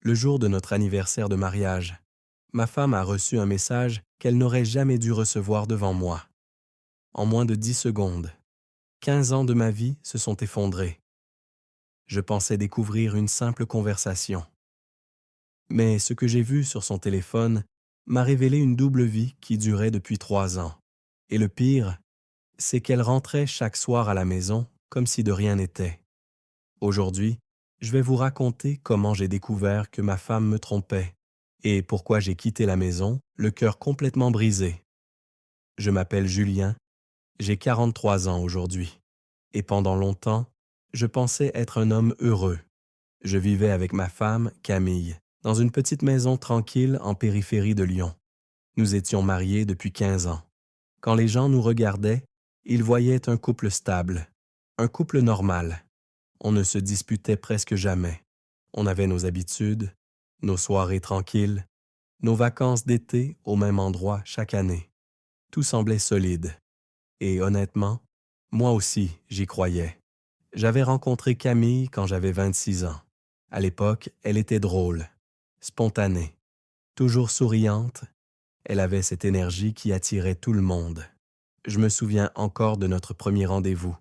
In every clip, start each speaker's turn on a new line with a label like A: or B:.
A: Le jour de notre anniversaire de mariage, ma femme a reçu un message qu'elle n'aurait jamais dû recevoir devant moi. En moins de 10 secondes, 15 ans de ma vie se sont effondrés. Je pensais découvrir une simple conversation. Mais ce que j'ai vu sur son téléphone m'a révélé une double vie qui durait depuis 3 ans. Et le pire, c'est qu'elle rentrait chaque soir à la maison comme si de rien n'était. Aujourd'hui, je vais vous raconter comment j'ai découvert que ma femme me trompait et pourquoi j'ai quitté la maison, le cœur complètement brisé. Je m'appelle Julien, j'ai 43 ans aujourd'hui. Et pendant longtemps, je pensais être un homme heureux. Je vivais avec ma femme, Camille, dans une petite maison tranquille en périphérie de Lyon. Nous étions mariés depuis 15 ans. Quand les gens nous regardaient, ils voyaient un couple stable, un couple normal. On ne se disputait presque jamais. On avait nos habitudes, nos soirées tranquilles, nos vacances d'été au même endroit chaque année. Tout semblait solide. Et honnêtement, moi aussi, j'y croyais. J'avais rencontré Camille quand j'avais 26 ans. À l'époque, elle était drôle, spontanée, toujours souriante. Elle avait cette énergie qui attirait tout le monde. Je me souviens encore de notre premier rendez-vous.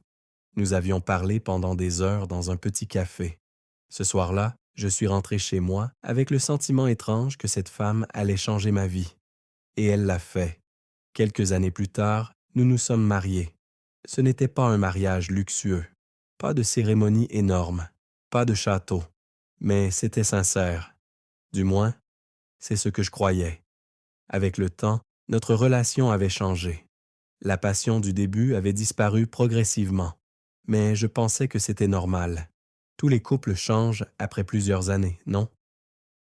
A: Nous avions parlé pendant des heures dans un petit café. Ce soir-là, je suis rentré chez moi avec le sentiment étrange que cette femme allait changer ma vie. Et elle l'a fait. Quelques années plus tard, nous nous sommes mariés. Ce n'était pas un mariage luxueux, pas de cérémonie énorme, pas de château, mais c'était sincère. Du moins, c'est ce que je croyais. Avec le temps, notre relation avait changé. La passion du début avait disparu progressivement, mais je pensais que c'était normal. Tous les couples changent après plusieurs années, non?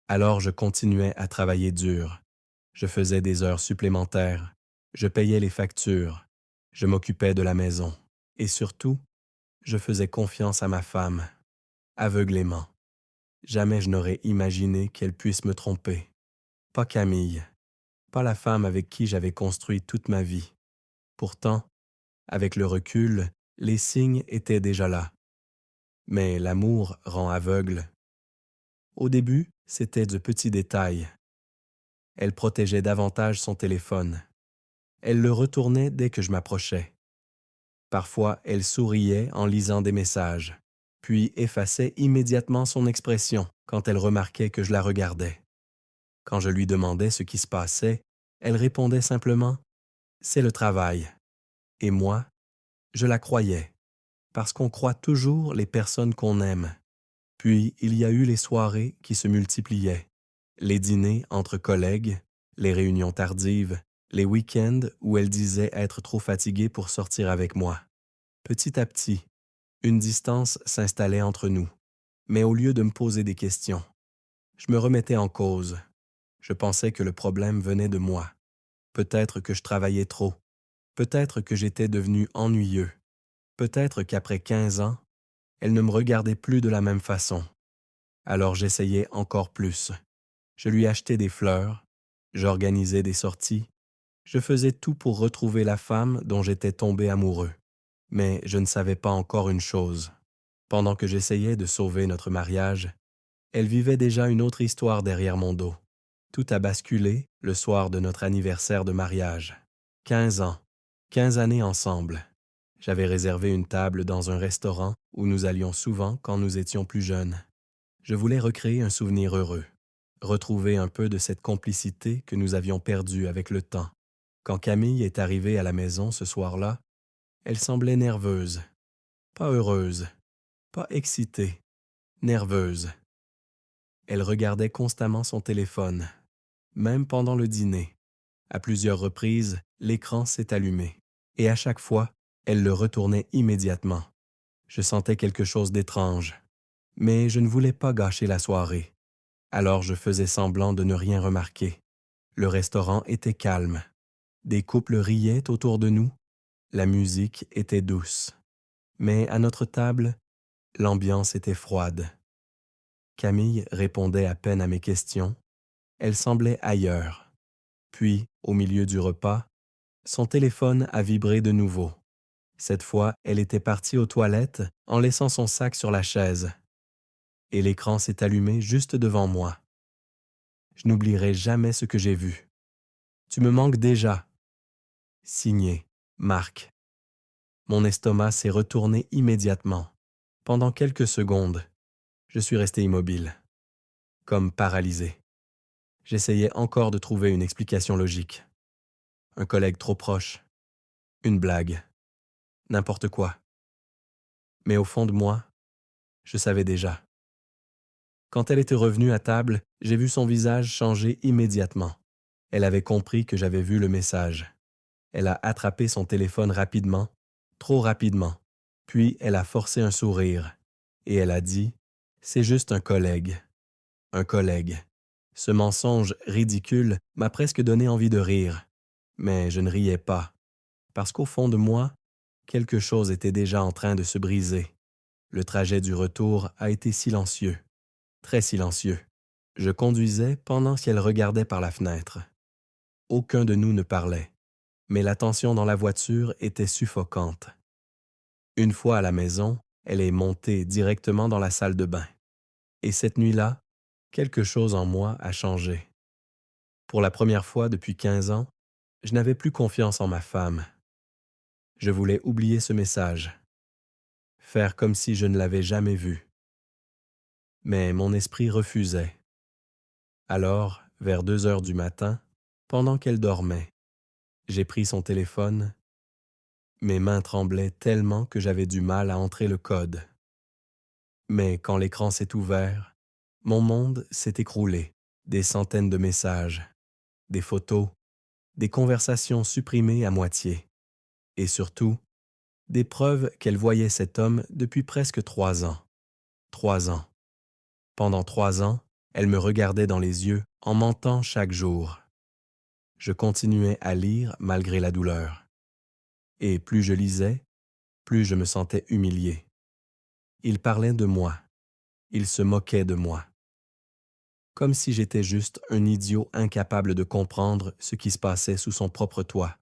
A: Alors je continuais à travailler dur. Je faisais des heures supplémentaires. Je payais les factures. Je m'occupais de la maison. Et surtout, je faisais confiance à ma femme, aveuglément. Jamais je n'aurais imaginé qu'elle puisse me tromper. Pas Camille, pas la femme avec qui j'avais construit toute ma vie. Pourtant, avec le recul, les signes étaient déjà là. Mais l'amour rend aveugle. Au début, c'était de petits détails. Elle protégeait davantage son téléphone. Elle le retournait dès que je m'approchais. Parfois, elle souriait en lisant des messages, puis effaçait immédiatement son expression quand elle remarquait que je la regardais. Quand je lui demandais ce qui se passait, elle répondait simplement ⁇ C'est le travail ⁇ Et moi, je la croyais, parce qu'on croit toujours les personnes qu'on aime. Puis, il y a eu les soirées qui se multipliaient, les dîners entre collègues, les réunions tardives, les week-ends où elle disait être trop fatiguée pour sortir avec moi. Petit à petit, une distance s'installait entre nous, mais au lieu de me poser des questions, je me remettais en cause. Je pensais que le problème venait de moi. Peut-être que je travaillais trop. Peut-être que j'étais devenu ennuyeux. Peut-être qu'après 15 ans, elle ne me regardait plus de la même façon. Alors j'essayais encore plus. Je lui achetais des fleurs, j'organisais des sorties, je faisais tout pour retrouver la femme dont j'étais tombé amoureux. Mais je ne savais pas encore une chose. Pendant que j'essayais de sauver notre mariage, elle vivait déjà une autre histoire derrière mon dos. Tout a basculé le soir de notre anniversaire de mariage. 15 ans, 15 années ensemble. J'avais réservé une table dans un restaurant où nous allions souvent quand nous étions plus jeunes. Je voulais recréer un souvenir heureux, retrouver un peu de cette complicité que nous avions perdue avec le temps. Quand Camille est arrivée à la maison ce soir-là, elle semblait nerveuse, pas heureuse, pas excitée, nerveuse. Elle regardait constamment son téléphone, même pendant le dîner. À plusieurs reprises, l'écran s'est allumé, et à chaque fois, elle le retournait immédiatement. Je sentais quelque chose d'étrange, mais je ne voulais pas gâcher la soirée. Alors je faisais semblant de ne rien remarquer. Le restaurant était calme. Des couples riaient autour de nous. La musique était douce. Mais à notre table, l'ambiance était froide. Camille répondait à peine à mes questions. Elle semblait ailleurs. Puis, au milieu du repas, son téléphone a vibré de nouveau. Cette fois, elle était partie aux toilettes en laissant son sac sur la chaise. Et l'écran s'est allumé juste devant moi. Je n'oublierai jamais ce que j'ai vu. Tu me manques déjà. Signé, Marc. Mon estomac s'est retourné immédiatement. Pendant quelques secondes, je suis resté immobile, comme paralysé. J'essayais encore de trouver une explication logique. Un collègue trop proche, une blague, n'importe quoi. Mais au fond de moi, je savais déjà. Quand elle était revenue à table, j'ai vu son visage changer immédiatement. Elle avait compris que j'avais vu le message. Elle a attrapé son téléphone rapidement, trop rapidement. Puis elle a forcé un sourire. Et elle a dit, « C'est juste un collègue. » Un collègue. Ce mensonge ridicule m'a presque donné envie de rire. Mais je ne riais pas, parce qu'au fond de moi, quelque chose était déjà en train de se briser. Le trajet du retour a été silencieux, très silencieux. Je conduisais pendant qu'elle regardait par la fenêtre. Aucun de nous ne parlait, mais la tension dans la voiture était suffocante. Une fois à la maison, elle est montée directement dans la salle de bain. Et cette nuit-là, quelque chose en moi a changé. Pour la première fois depuis 15 ans, je n'avais plus confiance en ma femme. Je voulais oublier ce message, faire comme si je ne l'avais jamais vu. Mais mon esprit refusait. Alors, vers 2 heures du matin, pendant qu'elle dormait, j'ai pris son téléphone. Mes mains tremblaient tellement que j'avais du mal à entrer le code. Mais quand l'écran s'est ouvert, mon monde s'est écroulé. Des centaines de messages, des photos, des conversations supprimées à moitié. Et surtout, des preuves qu'elle voyait cet homme depuis presque 3 ans. 3 ans. Pendant 3 ans, elle me regardait dans les yeux en mentant chaque jour. Je continuais à lire malgré la douleur. Et plus je lisais, plus je me sentais humilié. Il parlait de moi. Il se moquait de moi. Comme si j'étais juste un idiot incapable de comprendre ce qui se passait sous son propre toit.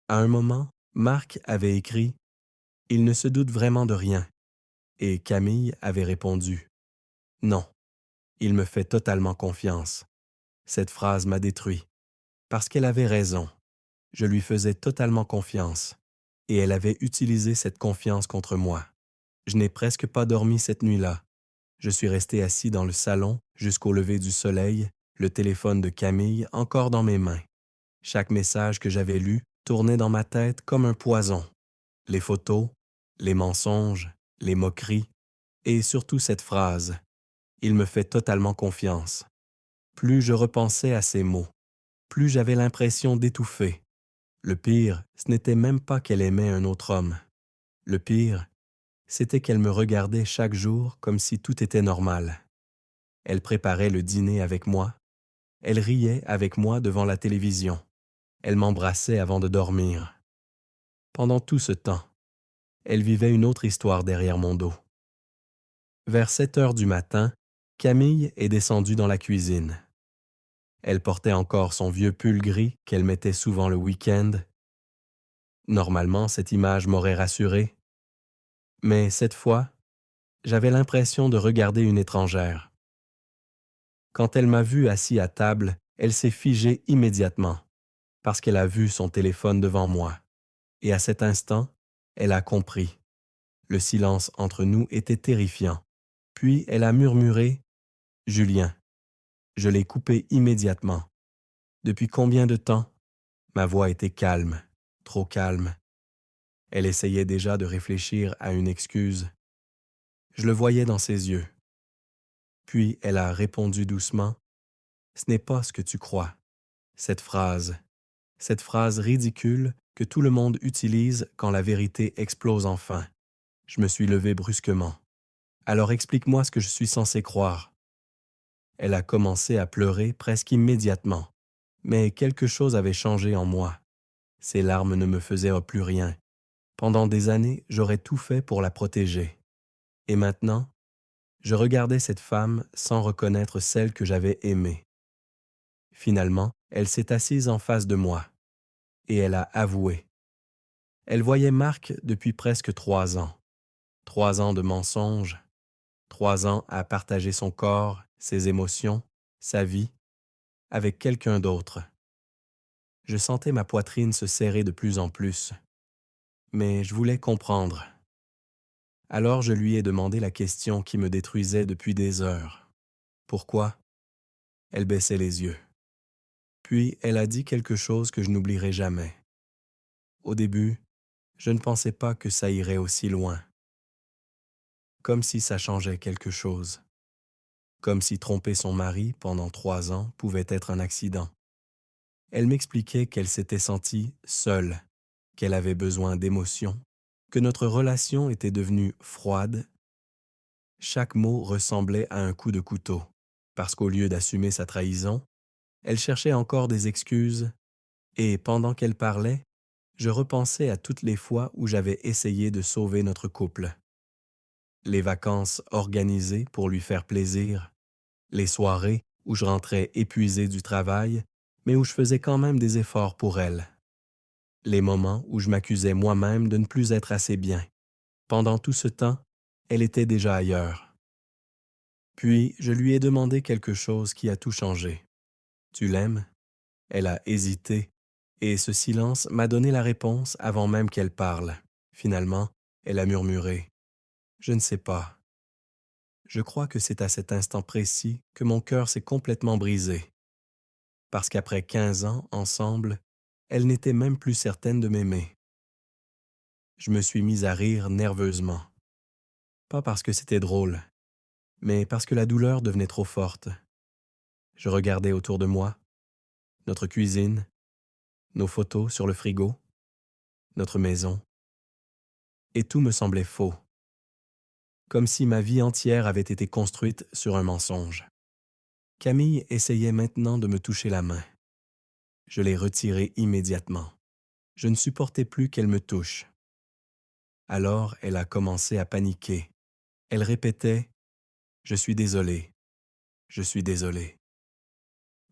A: À un moment, Marc avait écrit « Il ne se doute vraiment de rien » et Camille avait répondu « Non, il me fait totalement confiance. » Cette phrase m'a détruit, parce qu'elle avait raison. Je lui faisais totalement confiance, et elle avait utilisé cette confiance contre moi. Je n'ai presque pas dormi cette nuit-là. Je suis resté assis dans le salon jusqu'au lever du soleil, le téléphone de Camille encore dans mes mains. Chaque message que j'avais lu tournait dans ma tête comme un poison. Les photos, les mensonges, les moqueries, et surtout cette phrase « Il me fait totalement confiance ». Plus je repensais à ces mots, plus j'avais l'impression d'étouffer. Le pire, ce n'était même pas qu'elle aimait un autre homme. Le pire, c'était qu'elle me regardait chaque jour comme si tout était normal. Elle préparait le dîner avec moi. Elle riait avec moi devant la télévision. Elle m'embrassait avant de dormir. Pendant tout ce temps, elle vivait une autre histoire derrière mon dos. Vers 7 heures du matin, Camille est descendue dans la cuisine. Elle portait encore son vieux pull gris qu'elle mettait souvent le week-end. Normalement, cette image m'aurait rassuré. Mais cette fois, j'avais l'impression de regarder une étrangère. Quand elle m'a vu assis à table, elle s'est figée immédiatement, parce qu'elle a vu son téléphone devant moi. Et à cet instant, elle a compris. Le silence entre nous était terrifiant. Puis elle a murmuré « Julien ». Je l'ai coupé immédiatement. Depuis combien de temps? Ma voix était calme, trop calme. Elle essayait déjà de réfléchir à une excuse. Je le voyais dans ses yeux. Puis elle a répondu doucement « Ce n'est pas ce que tu crois. » Cette phrase ridicule que tout le monde utilise quand la vérité explose enfin. Je me suis levé brusquement. « Alors explique-moi ce que je suis censé croire. » Elle a commencé à pleurer presque immédiatement. Mais quelque chose avait changé en moi. Ses larmes ne me faisaient plus rien. Pendant des années, j'aurais tout fait pour la protéger. Et maintenant, je regardais cette femme sans reconnaître celle que j'avais aimée. Finalement, elle s'est assise en face de moi. Et elle a avoué. Elle voyait Marc depuis presque 3 ans. 3 ans de mensonges. 3 ans à partager son corps, ses émotions. sa vie, avec quelqu'un d'autre. Je sentais ma poitrine se serrer de plus en plus, mais je voulais comprendre. Alors je lui ai demandé la question qui me détruisait depuis des heures. Pourquoi? Elle baissait les yeux. Puis elle a dit quelque chose que je n'oublierai jamais. Au début, je ne pensais pas que ça irait aussi loin. Comme si ça changeait quelque chose. Comme si tromper son mari pendant 3 ans pouvait être un accident. Elle m'expliquait qu'elle s'était sentie seule, qu'elle avait besoin d'émotions, que notre relation était devenue froide. Chaque mot ressemblait à un coup de couteau, parce qu'au lieu d'assumer sa trahison, elle cherchait encore des excuses, et pendant qu'elle parlait, je repensais à toutes les fois où j'avais essayé de sauver notre couple. Les vacances organisées pour lui faire plaisir, les soirées où je rentrais épuisé du travail, mais où je faisais quand même des efforts pour elle. Les moments où je m'accusais moi-même de ne plus être assez bien. Pendant tout ce temps, elle était déjà ailleurs. Puis, je lui ai demandé quelque chose qui a tout changé. « Tu l'aimes? » Elle a hésité, et ce silence m'a donné la réponse avant même qu'elle parle. Finalement, elle a murmuré. « Je ne sais pas. » Je crois que c'est à cet instant précis que mon cœur s'est complètement brisé. Parce qu'après 15 ans ensemble, elle n'était même plus certaine de m'aimer. Je me suis mis à rire nerveusement. Pas parce que c'était drôle, mais parce que la douleur devenait trop forte. Je regardais autour de moi, notre cuisine, nos photos sur le frigo, notre maison, et tout me semblait faux, comme si ma vie entière avait été construite sur un mensonge. Camille essayait maintenant de me toucher la main. Je l'ai retirée immédiatement. Je ne supportais plus qu'elle me touche. Alors elle a commencé à paniquer. Elle répétait « Je suis désolée, je suis désolée ».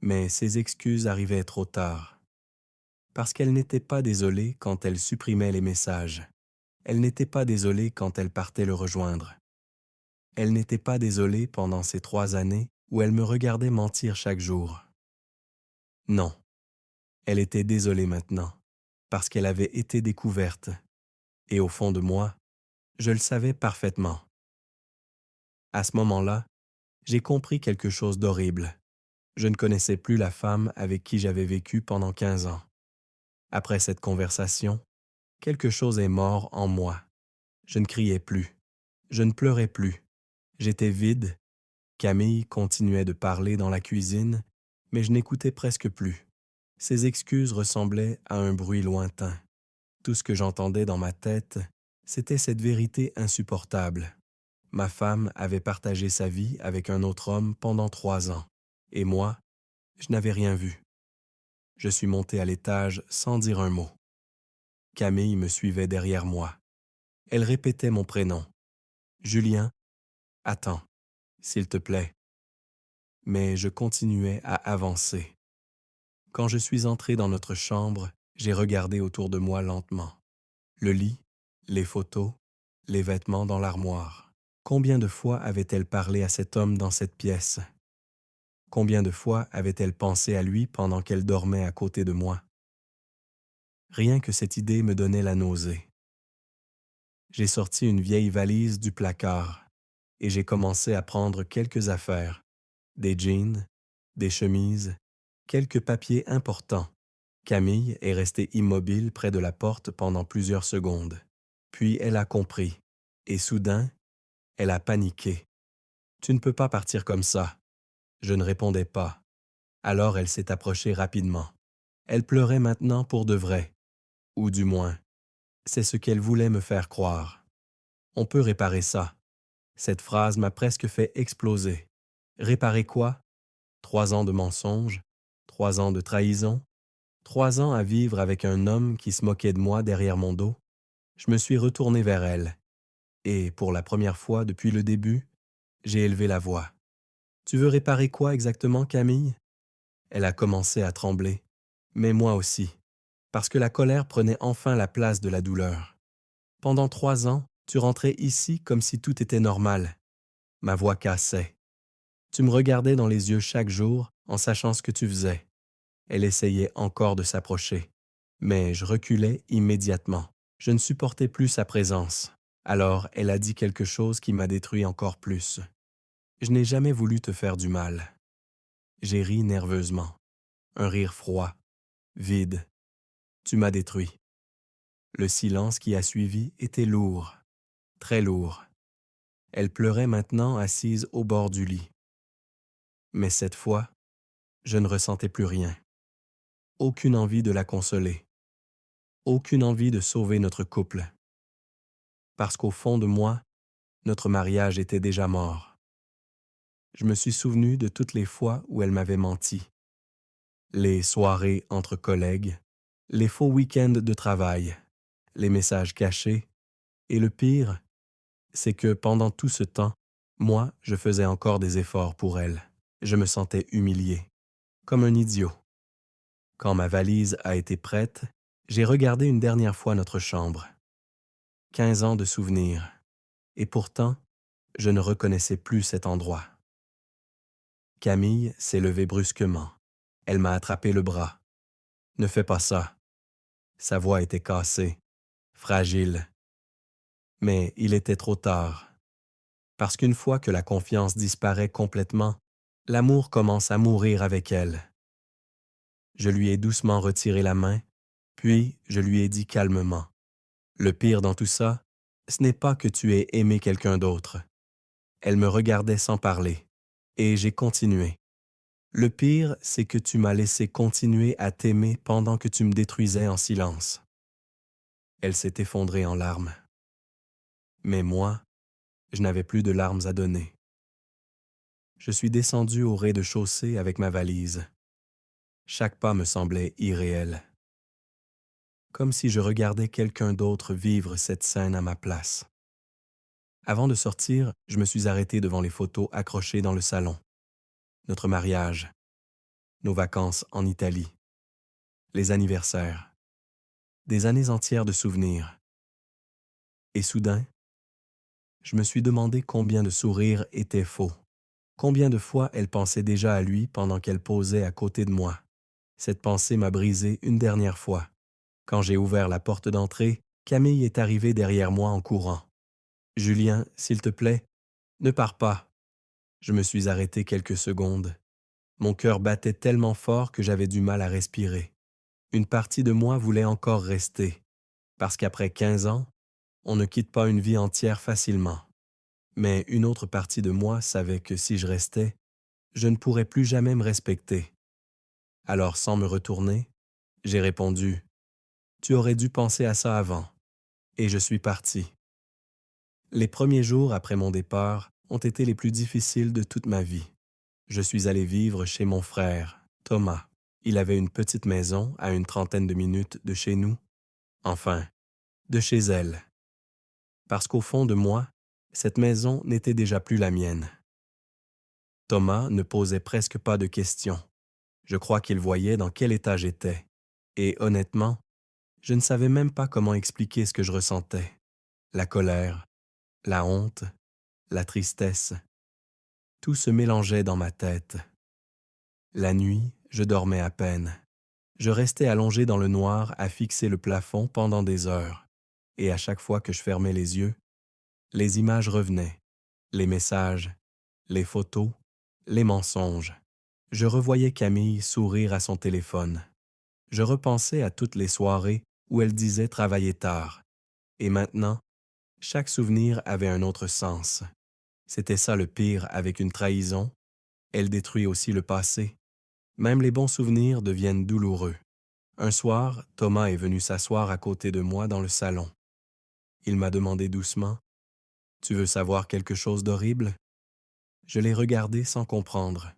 A: Mais ses excuses arrivaient trop tard. Parce qu'elle n'était pas désolée quand elle supprimait les messages. Elle n'était pas désolée quand elle partait le rejoindre. Elle n'était pas désolée pendant ces 3 années où elle me regardait mentir chaque jour. Non, elle était désolée maintenant, parce qu'elle avait été découverte. Et au fond de moi, je le savais parfaitement. À ce moment-là, j'ai compris quelque chose d'horrible. Je ne connaissais plus la femme avec qui j'avais vécu pendant 15 ans. Après cette conversation, quelque chose est mort en moi. Je ne criais plus. Je ne pleurais plus. J'étais vide. Camille continuait de parler dans la cuisine, mais je n'écoutais presque plus. Ses excuses ressemblaient à un bruit lointain. Tout ce que j'entendais dans ma tête, c'était cette vérité insupportable. Ma femme avait partagé sa vie avec un autre homme pendant 3 ans, et moi, je n'avais rien vu. Je suis monté à l'étage sans dire un mot. Camille me suivait derrière moi. Elle répétait mon prénom. « Julien, attends, s'il te plaît. » Mais je continuais à avancer. Quand je suis entré dans notre chambre, j'ai regardé autour de moi lentement. Le lit, les photos, les vêtements dans l'armoire. Combien de fois avait-elle parlé à cet homme dans cette pièce? Combien de fois avait-elle pensé à lui pendant qu'elle dormait à côté de moi? Rien que cette idée me donnait la nausée. J'ai sorti une vieille valise du placard et j'ai commencé à prendre quelques affaires, des jeans, des chemises, quelques papiers importants. Camille est restée immobile près de la porte pendant plusieurs secondes. Puis elle a compris, et soudain, elle a paniqué. « Tu ne peux pas partir comme ça. » Je ne répondais pas. Alors elle s'est approchée rapidement. Elle pleurait maintenant pour de vrai. Ou du moins, c'est ce qu'elle voulait me faire croire. On peut réparer ça. Cette phrase m'a presque fait exploser. Réparer quoi? 3 ans de mensonges, 3 ans de trahison, 3 ans à vivre avec un homme qui se moquait de moi derrière mon dos. Je me suis retourné vers elle. Et pour la première fois depuis le début, j'ai élevé la voix. « Tu veux réparer quoi exactement, Camille? » Elle a commencé à trembler, mais moi aussi, parce que la colère prenait enfin la place de la douleur. Pendant 3 ans, tu rentrais ici comme si tout était normal. Ma voix cassait. « Tu me regardais dans les yeux chaque jour en sachant ce que tu faisais. Elle essayait encore de s'approcher, mais je reculais immédiatement. Je ne supportais plus sa présence. Alors elle a dit quelque chose qui m'a détruit encore plus. Je n'ai jamais voulu te faire du mal. J'ai ri nerveusement. Un rire froid, vide. Tu m'as détruit. Le silence qui a suivi était lourd, très lourd. Elle pleurait maintenant assise au bord du lit. Mais cette fois, je ne ressentais plus rien. Aucune envie de la consoler. Aucune envie de sauver notre couple. Parce qu'au fond de moi, notre mariage était déjà mort. Je me suis souvenu de toutes les fois où elle m'avait menti. Les soirées entre collègues, les faux week-ends de travail, les messages cachés, et le pire, c'est que pendant tout ce temps, moi, je faisais encore des efforts pour elle. Je me sentais humilié, comme un idiot. Quand ma valise a été prête, j'ai regardé une dernière fois notre chambre. 15 ans de souvenirs, et pourtant, je ne reconnaissais plus cet endroit. Camille s'est levée brusquement. Elle m'a attrapé le bras. « Ne fais pas ça. » Sa voix était cassée, fragile. Mais il était trop tard. Parce qu'une fois que la confiance disparaît complètement, l'amour commence à mourir avec elle. Je lui ai doucement retiré la main, puis je lui ai dit calmement, « Le pire dans tout ça, ce n'est pas que tu aies aimé quelqu'un d'autre. » Elle me regardait sans parler, et j'ai continué. « Le pire, c'est que tu m'as laissé continuer à t'aimer pendant que tu me détruisais en silence. » Elle s'est effondrée en larmes. Mais moi, je n'avais plus de larmes à donner. Je suis descendu au rez-de-chaussée avec ma valise. Chaque pas me semblait irréel. Comme si je regardais quelqu'un d'autre vivre cette scène à ma place. Avant de sortir, je me suis arrêté devant les photos accrochées dans le salon. Notre mariage, nos vacances en Italie, les anniversaires, des années entières de souvenirs. Et soudain, je me suis demandé combien de sourires étaient faux. Combien de fois elle pensait déjà à lui pendant qu'elle posait à côté de moi. Cette pensée m'a brisé une dernière fois. Quand j'ai ouvert la porte d'entrée, Camille est arrivée derrière moi en courant. « Julien, s'il te plaît, ne pars pas. » Je me suis arrêté quelques secondes. Mon cœur battait tellement fort que j'avais du mal à respirer. Une partie de moi voulait encore rester, parce qu'après 15 ans, on ne quitte pas une vie entière facilement. Mais une autre partie de moi savait que si je restais, je ne pourrais plus jamais me respecter. Alors, sans me retourner, j'ai répondu « Tu aurais dû penser à ça avant. » Et je suis parti. Les premiers jours après mon départ ont été les plus difficiles de toute ma vie. Je suis allé vivre chez mon frère, Thomas. Il avait une petite maison à une trentaine de minutes de chez nous. Enfin, de chez elle. Parce qu'au fond de moi, cette maison n'était déjà plus la mienne. Thomas ne posait presque pas de questions. Je crois qu'il voyait dans quel état j'étais. Et honnêtement, je ne savais même pas comment expliquer ce que je ressentais. La colère, la honte, la tristesse. Tout se mélangeait dans ma tête. La nuit, je dormais à peine. Je restais allongé dans le noir à fixer le plafond pendant des heures. Et à chaque fois que je fermais les yeux, les images revenaient, les messages, les photos, les mensonges. Je revoyais Camille sourire à son téléphone. Je repensais à toutes les soirées où elle disait travailler tard. Et maintenant, chaque souvenir avait un autre sens. C'était ça le pire avec une trahison. Elle détruit aussi le passé. Même les bons souvenirs deviennent douloureux. Un soir, Thomas est venu s'asseoir à côté de moi dans le salon. Il m'a demandé doucement, « Tu veux savoir quelque chose d'horrible? » Je l'ai regardé sans comprendre.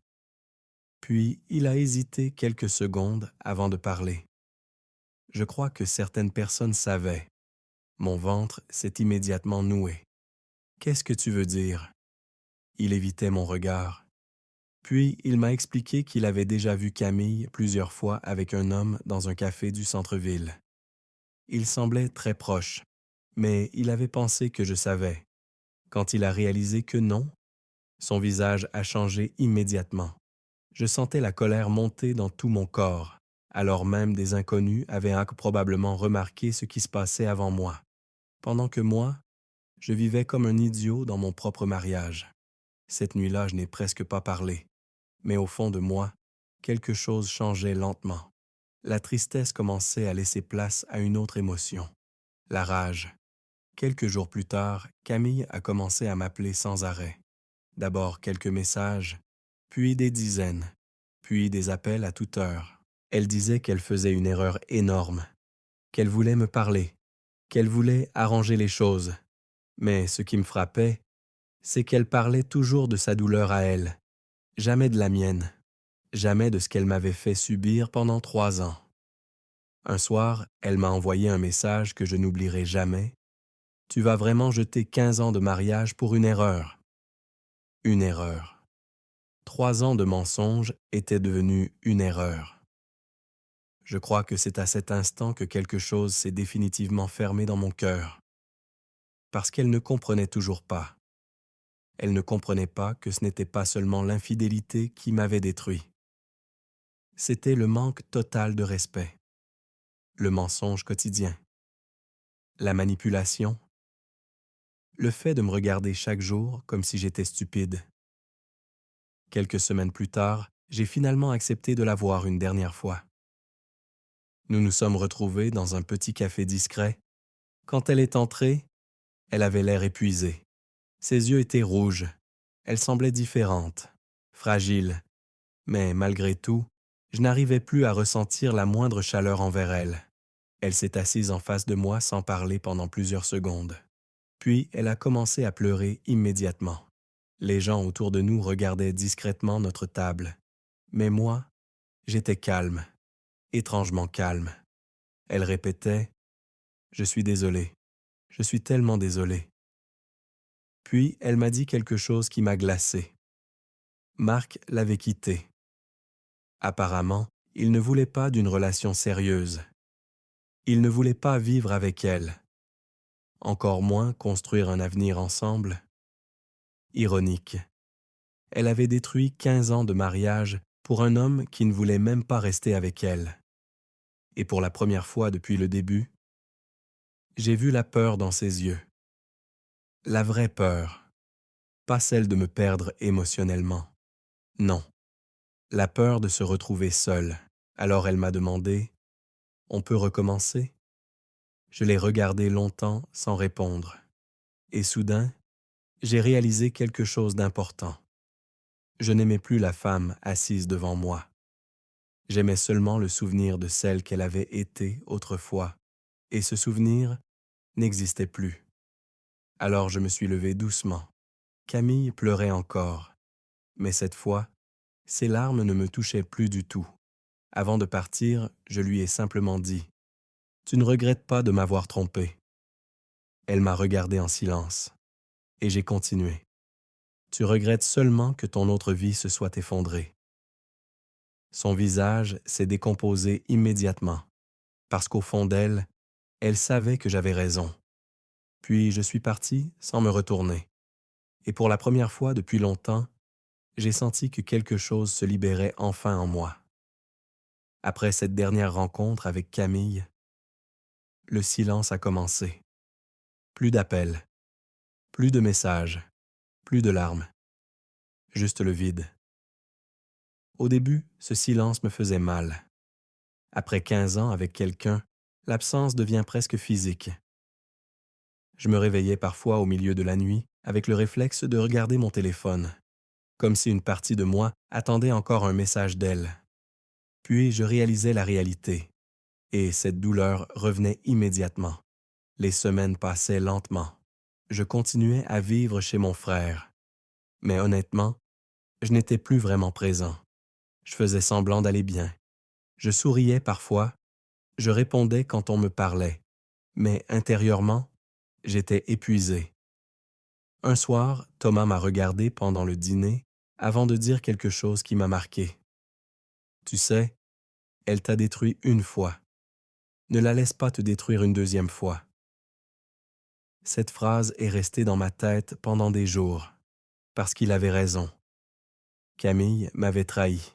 A: Puis, il a hésité quelques secondes avant de parler. Je crois que certaines personnes savaient. Mon ventre s'est immédiatement noué. « Qu'est-ce que tu veux dire? » Il évitait mon regard. Puis, il m'a expliqué qu'il avait déjà vu Camille plusieurs fois avec un homme dans un café du centre-ville. Il semblait très proche, mais il avait pensé que je savais. Quand il a réalisé que non, Son visage a changé immédiatement. Je sentais la colère monter dans tout mon corps, alors même des inconnus avaient probablement remarqué ce qui se passait avant moi, pendant que moi, je vivais comme un idiot dans mon propre mariage. Cette nuit-là, je n'ai presque pas parlé, mais au fond de moi, quelque chose changeait lentement. La tristesse commençait à laisser place à une autre émotion, la rage. Quelques jours plus tard, Camille a commencé à m'appeler sans arrêt. D'abord quelques messages, puis des dizaines, puis des appels à toute heure. Elle disait qu'elle faisait une erreur énorme, qu'elle voulait me parler, qu'elle voulait arranger les choses. Mais ce qui me frappait, c'est qu'elle parlait toujours de sa douleur à elle, jamais de la mienne, jamais de ce qu'elle m'avait fait subir pendant 3 ans. Un soir, elle m'a envoyé un message que je n'oublierai jamais. « Tu vas vraiment jeter 15 ans de mariage pour une erreur. » Une erreur. 3 ans de mensonges étaient devenus une erreur. Je crois que c'est à cet instant que quelque chose s'est définitivement fermé dans mon cœur. Parce qu'elle ne comprenait toujours pas. Elle ne comprenait pas que ce n'était pas seulement l'infidélité qui m'avait détruit. C'était le manque total de respect, le mensonge quotidien, la manipulation, le fait de me regarder chaque jour comme si j'étais stupide. Quelques semaines plus tard, j'ai finalement accepté de la voir une dernière fois. Nous nous sommes retrouvés dans un petit café discret. Quand elle est entrée, elle avait l'air épuisée. Ses yeux étaient rouges. Elle semblait différente, fragile. Mais malgré tout, je n'arrivais plus à ressentir la moindre chaleur envers elle. Elle s'est assise en face de moi sans parler pendant plusieurs secondes. Puis elle a commencé à pleurer immédiatement. Les gens autour de nous regardaient discrètement notre table. Mais moi, j'étais calme, étrangement calme. Elle répétait « Je suis désolé, je suis tellement désolé. » Puis elle m'a dit quelque chose qui m'a glacé. Marc l'avait quittée. Apparemment, il ne voulait pas d'une relation sérieuse. Il ne voulait pas vivre avec elle. Encore moins construire un avenir ensemble. Ironique. Elle avait détruit 15 ans de mariage pour un homme qui ne voulait même pas rester avec elle. Et pour la première fois depuis le début, j'ai vu la peur dans ses yeux. La vraie peur, pas celle de me perdre émotionnellement. Non, la peur de se retrouver seule. Alors elle m'a demandé « On peut recommencer ?» Je l'ai regardée longtemps sans répondre. Et soudain, j'ai réalisé quelque chose d'important. Je n'aimais plus la femme assise devant moi. J'aimais seulement le souvenir de celle qu'elle avait été autrefois, et ce souvenir n'existait plus. Alors je me suis levé doucement. Camille pleurait encore, mais cette fois, ses larmes ne me touchaient plus du tout. Avant de partir, je lui ai simplement dit « Tu ne regrettes pas de m'avoir trompé ?» Elle m'a regardé en silence, et j'ai continué. « Tu regrettes seulement que ton autre vie se soit effondrée. » Son visage s'est décomposé immédiatement, parce qu'au fond d'elle, elle savait que j'avais raison. Puis je suis parti sans me retourner. Et pour la première fois depuis longtemps, j'ai senti que quelque chose se libérait enfin en moi. Après cette dernière rencontre avec Camille, le silence a commencé. Plus d'appels, plus de messages, plus de larmes. Juste le vide. Au début, ce silence me faisait mal. Après 15 ans avec quelqu'un, l'absence devient presque physique. Je me réveillais parfois au milieu de la nuit avec le réflexe de regarder mon téléphone, comme si une partie de moi attendait encore un message d'elle. Puis je réalisais la réalité, et cette douleur revenait immédiatement. Les semaines passaient lentement. Je continuais à vivre chez mon frère. Mais honnêtement, je n'étais plus vraiment présent. Je faisais semblant d'aller bien. Je souriais parfois, je répondais quand on me parlait, mais intérieurement, j'étais épuisé. Un soir, Thomas m'a regardé pendant le dîner avant de dire quelque chose qui m'a marqué. « Tu sais, elle t'a détruit une fois. Ne la laisse pas te détruire une deuxième fois. » Cette phrase est restée dans ma tête pendant des jours. parce qu'il avait raison. Camille m'avait trahi.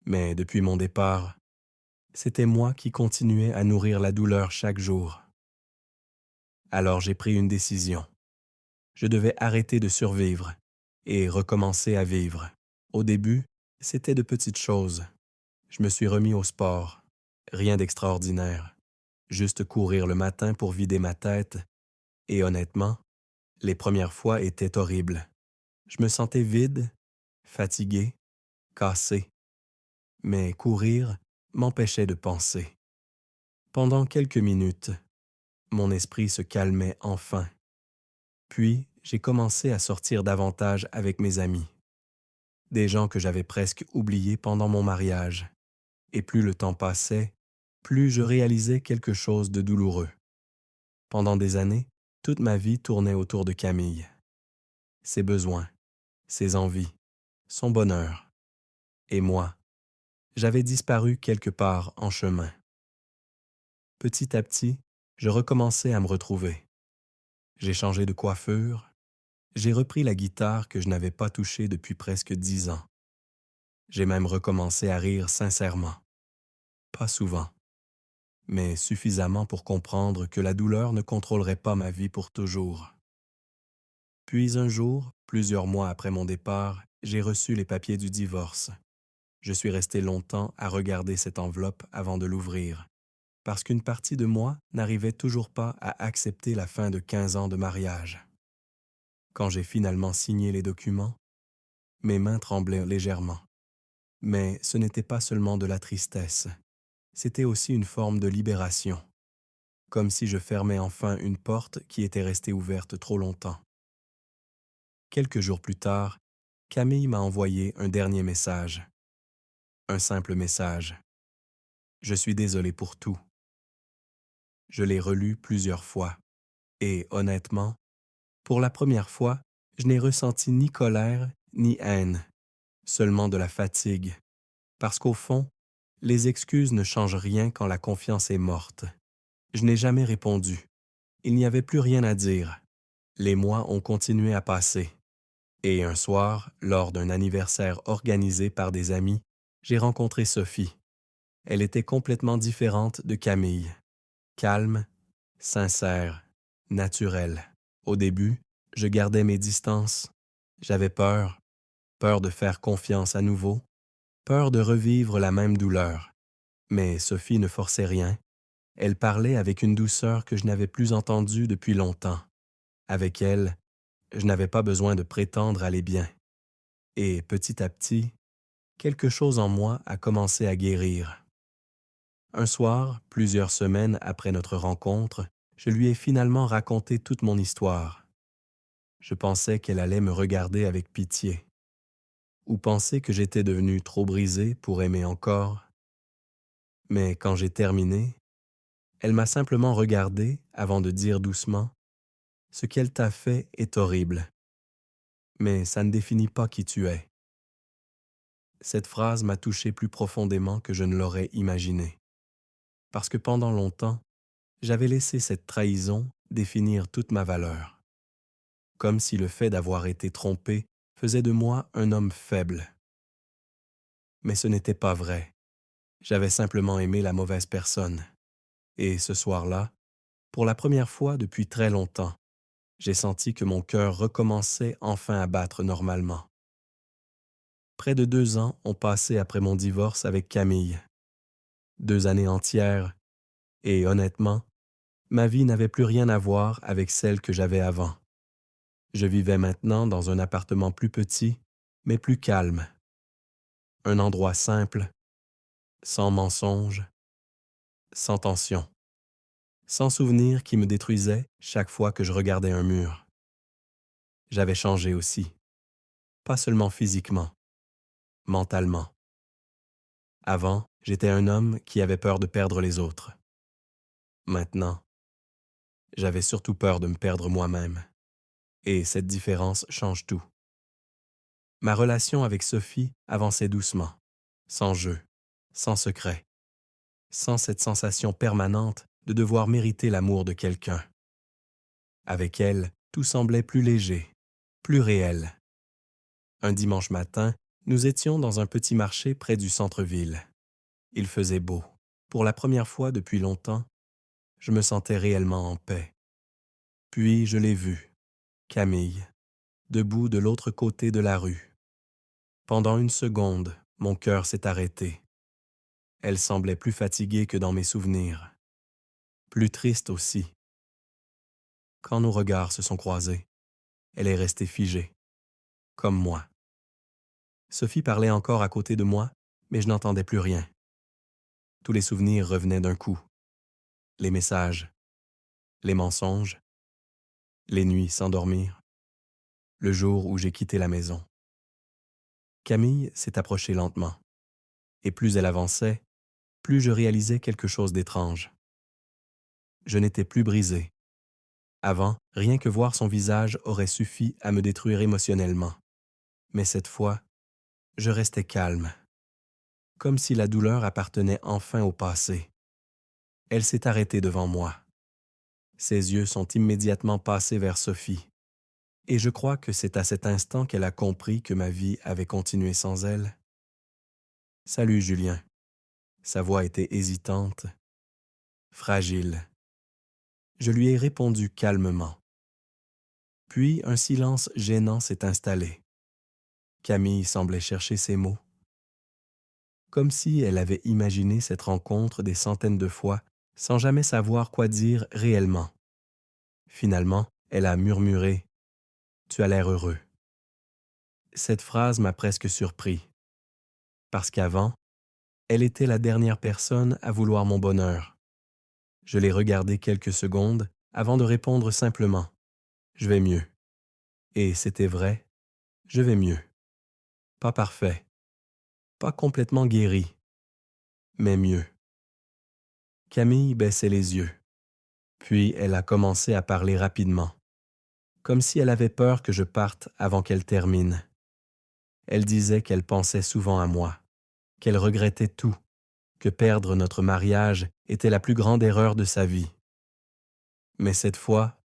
A: Mais depuis mon départ, c'était moi qui continuais à nourrir la douleur chaque jour. Alors j'ai pris une décision. Je devais arrêter de survivre et recommencer à vivre. Au début, c'était de petites choses. Je me suis remis au sport. Rien d'extraordinaire. Juste courir le matin pour vider ma tête. Et honnêtement, les premières fois étaient horribles. Je me sentais vide, fatigué, cassé. Mais courir m'empêchait de penser. Pendant quelques minutes, mon esprit se calmait enfin. Puis, j'ai commencé à sortir davantage avec mes amis. Des gens que j'avais presque oubliés pendant mon mariage. Et plus le temps passait, plus je réalisais quelque chose de douloureux. Pendant des années, toute ma vie tournait autour de Camille. Ses besoins, ses envies, son bonheur. Et moi, j'avais disparu quelque part en chemin. Petit à petit, je recommençais à me retrouver. J'ai changé de coiffure, j'ai repris la guitare que je n'avais pas touchée depuis presque 10 ans. J'ai même recommencé à rire sincèrement. Pas souvent, mais suffisamment pour comprendre que la douleur ne contrôlerait pas ma vie pour toujours. Puis un jour, plusieurs mois après mon départ, j'ai reçu les papiers du divorce. Je suis resté longtemps à regarder cette enveloppe avant de l'ouvrir, parce qu'une partie de moi n'arrivait toujours pas à accepter la fin de 15 ans de mariage. Quand j'ai finalement signé les documents, mes mains tremblaient légèrement. Mais ce n'était pas seulement de la tristesse, c'était aussi une forme de libération, comme si je fermais enfin une porte qui était restée ouverte trop longtemps. Quelques jours plus tard, Camille m'a envoyé un dernier message. Un simple message. Je suis désolé pour tout. Je l'ai relu plusieurs fois. Et honnêtement, pour la première fois, je n'ai ressenti ni colère ni haine, seulement de la fatigue. Parce qu'au fond, les excuses ne changent rien quand la confiance est morte. Je n'ai jamais répondu. Il n'y avait plus rien à dire. Les mois ont continué à passer. Et un soir, lors d'un anniversaire organisé par des amis, j'ai rencontré Sophie. Elle était complètement différente de Camille. Calme, sincère, naturelle. Au début, je gardais mes distances. J'avais peur, peur de faire confiance à nouveau, peur de revivre la même douleur. Mais Sophie ne forçait rien. Elle parlait avec une douceur que je n'avais plus entendue depuis longtemps. Avec elle, je n'avais pas besoin de prétendre aller bien. Et petit à petit, quelque chose en moi a commencé à guérir. Un soir, plusieurs semaines après notre rencontre, je lui ai finalement raconté toute mon histoire. Je pensais qu'elle allait me regarder avec pitié, ou penser que j'étais devenu trop brisé pour aimer encore. Mais quand j'ai terminé, elle m'a simplement regardé avant de dire doucement « Ce qu'elle t'a fait est horrible, mais ça ne définit pas qui tu es. » Cette phrase m'a touché plus profondément que je ne l'aurais imaginé, parce que pendant longtemps, j'avais laissé cette trahison définir toute ma valeur, comme si le fait d'avoir été trompé faisait de moi un homme faible. Mais ce n'était pas vrai. J'avais simplement aimé la mauvaise personne. Et ce soir-là, pour la première fois depuis très longtemps, j'ai senti que mon cœur recommençait enfin à battre normalement. Près de 2 ans ont passé après mon divorce avec Camille. 2 années entières, et honnêtement, ma vie n'avait plus rien à voir avec celle que j'avais avant. Je vivais maintenant dans un appartement plus petit, mais plus calme. Un endroit simple, sans mensonges, sans tension, sans souvenirs qui me détruisaient chaque fois que je regardais un mur. J'avais changé aussi, pas seulement physiquement, mentalement. Avant, j'étais un homme qui avait peur de perdre les autres. Maintenant, j'avais surtout peur de me perdre moi-même. Et cette différence change tout. Ma relation avec Sophie avançait doucement, sans jeu, sans secret, sans cette sensation permanente de devoir mériter l'amour de quelqu'un. Avec elle, tout semblait plus léger, plus réel. Un dimanche matin, nous étions dans un petit marché près du centre-ville. Il faisait beau. Pour la première fois depuis longtemps, je me sentais réellement en paix. Puis je l'ai vue, Camille, debout de l'autre côté de la rue. Pendant une seconde, mon cœur s'est arrêté. Elle semblait plus fatiguée que dans mes souvenirs, plus triste aussi. Quand nos regards se sont croisés, elle est restée figée, comme moi. Sophie parlait encore à côté de moi, mais je n'entendais plus rien. Tous les souvenirs revenaient d'un coup. Les messages, les mensonges, les nuits sans dormir, le jour où j'ai quitté la maison. Camille s'est approchée lentement, et plus elle avançait, plus je réalisais quelque chose d'étrange. Je n'étais plus brisé. Avant, rien que voir son visage aurait suffi à me détruire émotionnellement. Mais cette fois, je restais calme, comme si la douleur appartenait enfin au passé. Elle s'est arrêtée devant moi. Ses yeux sont immédiatement passés vers Sophie, et je crois que c'est à cet instant qu'elle a compris que ma vie avait continué sans elle. « Salut, Julien. » Sa voix était hésitante, fragile. Je lui ai répondu calmement. Puis un silence gênant s'est installé. Camille semblait chercher ses mots, comme si elle avait imaginé cette rencontre des centaines de fois sans jamais savoir quoi dire réellement. Finalement, elle a murmuré « Tu as l'air heureux ». Cette phrase m'a presque surpris, parce qu'avant, elle était la dernière personne à vouloir mon bonheur. Je l'ai regardée quelques secondes avant de répondre simplement « Je vais mieux ». Et c'était vrai, je vais mieux. Pas parfait, pas complètement guéri, mais mieux. Camille baissait les yeux, puis elle a commencé à parler rapidement, comme si elle avait peur que je parte avant qu'elle termine. Elle disait qu'elle pensait souvent à moi, qu'elle regrettait tout, que perdre notre mariage était la plus grande erreur de sa vie. Mais cette fois,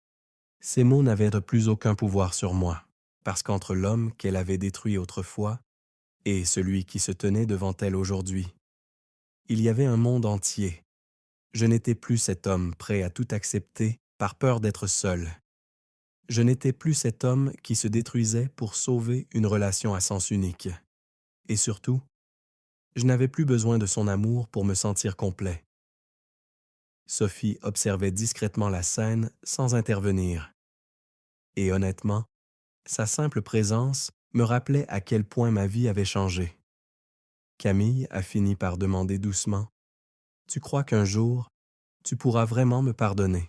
A: ces mots n'avaient plus aucun pouvoir sur moi, parce qu'entre l'homme qu'elle avait détruit autrefois et celui qui se tenait devant elle aujourd'hui, il y avait un monde entier. Je n'étais plus cet homme prêt à tout accepter par peur d'être seul. Je n'étais plus cet homme qui se détruisait pour sauver une relation à sens unique. Et surtout, je n'avais plus besoin de son amour pour me sentir complet. Sophie observait discrètement la scène sans intervenir. Et honnêtement, sa simple présence me rappelait à quel point ma vie avait changé. Camille a fini par demander doucement « Tu crois qu'un jour, tu pourras vraiment me pardonner ?»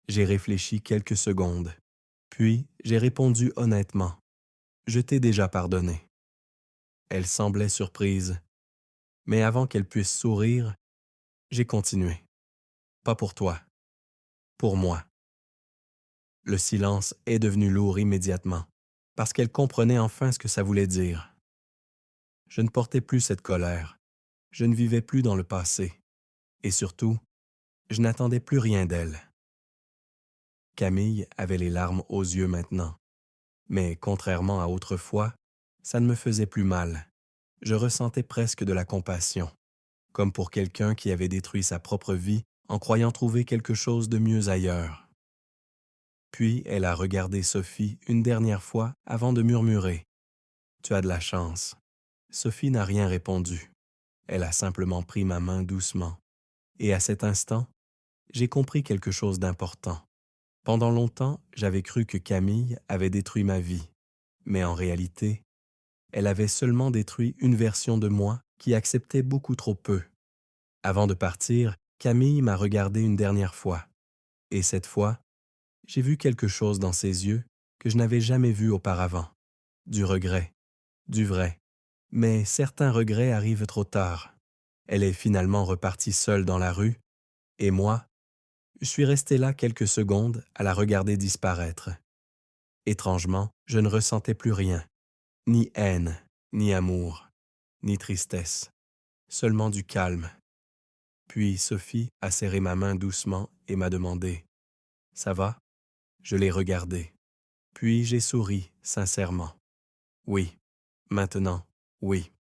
A: J'ai réfléchi quelques secondes, puis j'ai répondu honnêtement « Je t'ai déjà pardonné ». Elle semblait surprise, mais avant qu'elle puisse sourire, j'ai continué. « Pas pour toi, pour moi. » Le silence est devenu lourd immédiatement, parce qu'elle comprenait enfin ce que ça voulait dire. Je ne portais plus cette colère, je ne vivais plus dans le passé, et surtout, je n'attendais plus rien d'elle. Camille avait les larmes aux yeux maintenant, mais contrairement à autrefois, ça ne me faisait plus mal. Je ressentais presque de la compassion, comme pour quelqu'un qui avait détruit sa propre vie en croyant trouver quelque chose de mieux ailleurs. Puis elle a regardé Sophie une dernière fois avant de murmurer « Tu as de la chance ». Sophie n'a rien répondu. Elle a simplement pris ma main doucement. Et à cet instant, j'ai compris quelque chose d'important. Pendant longtemps, j'avais cru que Camille avait détruit ma vie. Mais en réalité, elle avait seulement détruit une version de moi qui acceptait beaucoup trop peu. Avant de partir, Camille m'a regardé une dernière fois. Et cette fois, j'ai vu quelque chose dans ses yeux que je n'avais jamais vu auparavant. Du regret, du vrai. Mais certains regrets arrivent trop tard. Elle est finalement repartie seule dans la rue, et moi, je suis resté là quelques secondes à la regarder disparaître. Étrangement, je ne ressentais plus rien, ni haine, ni amour, ni tristesse, seulement du calme. Puis Sophie a serré ma main doucement et m'a demandé « Ça va ?» Je l'ai regardée. Puis j'ai souri sincèrement. Oui. Maintenant, oui.